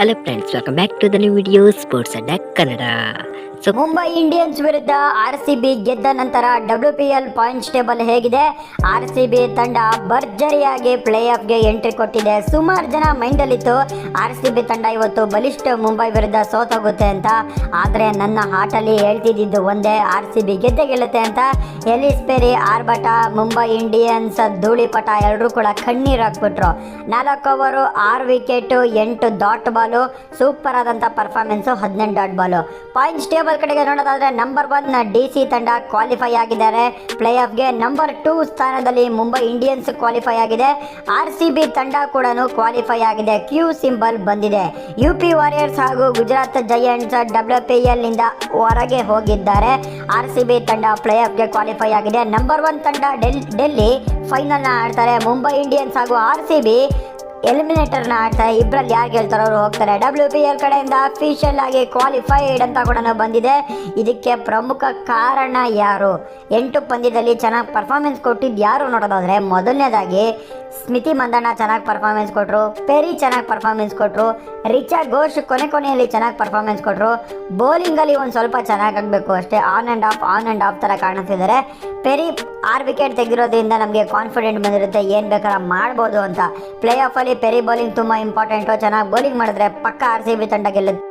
Hello friends, welcome back to the new video sports ಅಡ್ಡ Kannada. So Mumbai Indians ವಿರುದ್ಧ RCB ಗೆದ್ದ ನಂತರ WPL ಪಾಯಿಂಟ್ಸ್ ಟೇಬಲ್ ಹೇಗಿದೆ? RCB ತಂಡ ಭರ್ಜರಿಯಾಗಿ ಪ್ಲೇ ಆಫ್ಗೆ ಎಂಟ್ರಿ ಕೊಟ್ಟಿದೆ. ಸುಮಾರು ಜನ ಮೈಂಡಲ್ಲಿತ್ತು RCB ತಂಡ ಇವತ್ತು ಬಲಿಷ್ಠ ಮುಂಬೈ ವಿರುದ್ಧ ಸೋತೋಗುತ್ತೆ ಅಂತ. ಆದರೆ ನನ್ನ ಹಾಟಲ್ಲಿ ಹೇಳ್ತಿದ್ದು ಒಂದೇ, RCB ಗೆದ್ದೇ ಗೆಲ್ಲುತ್ತೆ ಅಂತ. ಎಲಿಸ್ ಪೆರಿ, ಆರ್ಭಟ, ಮುಂಬೈ ಇಂಡಿಯನ್ಸ್ ಧೂಳಿಪಟ ಎಲ್ಲರೂ ಕೂಡ ಕಣ್ಣೀರು ಹಾಕ್ಬಿಟ್ರು. 4 over 6 wicket 8 dot ball, super ಆದಂಥ performance, 18 dot ball. Points table ಕಡೆಗೆ ನೋಡೋದಾದ್ರೆ ನಂಬರ್ 1 DC ತಂಡ ಕ್ವಾಲಿಫೈ ಆಗಿದ್ದಾರೆ ಪ್ಲೇ ಆಫ್ಗೆ. ನಂಬರ್ 2 ಸ್ಥಾನದಲ್ಲಿ ಮುಂಬೈ ಇಂಡಿಯನ್ಸ್ ಕ್ವಾಲಿಫೈ ಆಗಿದೆ. RCB ತಂಡ ಕೂಡ ಕ್ವಾಲಿಫೈ ಆಗಿದೆ. ಕ್ಯೂ ಸಿಂಬಲ್ ಬಂದಿದೆ. UP ವಾರಿಯರ್ಸ್ ಹಾಗೂ ಗುಜರಾತ್ ಜಯಂಟ್ಸ್ WPL ನಿಂದ ಹೊರಗೆ ಹೋಗಿದ್ದಾರೆ. RCB ತಂಡ ಪ್ಲೇ ಆಫ್ಗೆ ಕ್ವಾಲಿಫೈ ಆಗಿದೆ. ನಂಬರ್ 1 ತಂಡ ಡೆಲ್ಲಿ ಫೈನಲ್ನ ಆಡ್ತಾರೆ. ಮುಂಬೈ ಇಂಡಿಯನ್ಸ್ ಹಾಗೂ RCB ಎಲಿಮಿನೇಟರ್ನ ಆಡ್ತಾರೆ. ಇಬ್ಬರಲ್ಲಿ ಯಾರು ಗೆಲ್ತಾರೋ ಅವರು ಹೋಗ್ತಾರೆ. WPL ಕಡೆಯಿಂದ ಅಫಿಷಿಯಲ್ ಆಗಿ ಕ್ವಾಲಿಫೈಡ್ ಅಂತ ಕೂಡ ಬಂದಿದೆ. ಇದಕ್ಕೆ ಪ್ರಮುಖ ಕಾರಣ ಯಾರು? 8 ಪಂದ್ಯದಲ್ಲಿ ಚೆನ್ನಾಗಿ ಪರ್ಫಾರ್ಮೆನ್ಸ್ ಕೊಟ್ಟಿದ್ದು ಯಾರು ನೋಡೋದಾದರೆ, ಮೊದಲನೇದಾಗಿ ಸ್ಮಿತಿ ಮಂದಣ್ಣ ಚೆನ್ನಾಗಿ ಪರ್ಫಾರ್ಮೆನ್ಸ್ ಕೊಟ್ಟರು, ಪೆರಿ ಚೆನ್ನಾಗಿ ಪರ್ಫಾರ್ಮೆನ್ಸ್ ಕೊಟ್ಟರು, ರಿಚಾ ಘೋಷ್ ಕೊನೆಯಲ್ಲಿ ಚೆನ್ನಾಗಿ ಪರ್ಫಾರ್ಮೆನ್ಸ್ ಕೊಟ್ಟರು. ಬೌಲಿಂಗಲ್ಲಿ ಒಂದು ಸ್ವಲ್ಪ ಚೆನ್ನಾಗಿ ಆಗಬೇಕು ಅಷ್ಟೇ. ಆನ್ ಆ್ಯಂಡ್ ಆಫ್ ಥರ ಕಾಣಿಸ್ತಿದ್ದಾರೆ. ಪೆರಿ 6 ವಿಕೆಟ್ ತೆಗೆದಿರೋದ್ರಿಂದ ನಮಗೆ ಕಾನ್ಫಿಡೆಂಟ್ ಬಂದಿರುತ್ತೆ, ಏನು ಬೇಕಾದ್ರೆ ಮಾಡ್ಬೋದು ಅಂತ. ಪ್ಲೇ ಆಫಲ್ಲಿ ಪೆರಿ ಬೌಲಿಂಗ್ ತುಂಬ ಇಂಪಾರ್ಟೆಂಟು. ಚೆನ್ನಾಗಿ ಬೌಲಿಂಗ್ ಮಾಡಿದ್ರೆ ಪಕ್ಕ RCB ತಂಡ ಗೆಲ್ಲುತ್ತೆ.